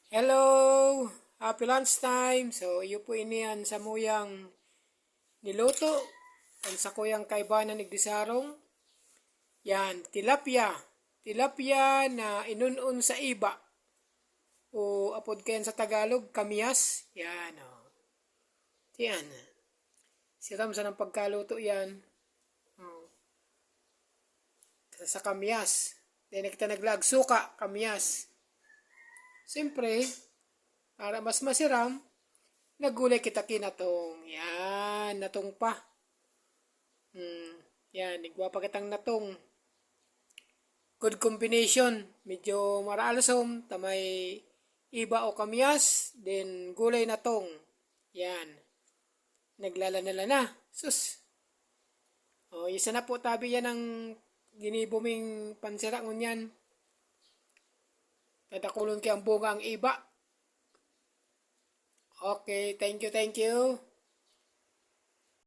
Hello! Happy lunchtime! So, iyo po iniyan sa muyang niluto. Ang sa kuyang kaibanan igdisarong. Yan, tilapia. Tilapia na inunon sa iba. O apod kayan sa Tagalog, kamyas. Yan, o. Yan. Siram sa ng pagkaluto yan. O. Sa kamyas. Then, kita naglag suka, kamyas. Siyempre, para mas masiram, nagulay kita kinatong. Yan, natong pa. Yan, igwa pa kitang natong. Good combination. Medyo maraalsom, tamay iba o kamyas, then gulay natong. Yan. Naglalala na. Sus. O, isa na po tabi yan ang ginibuming pansira ngunyan. Tatakulon kay ang bunga ang iba. Okay, thank you, thank you.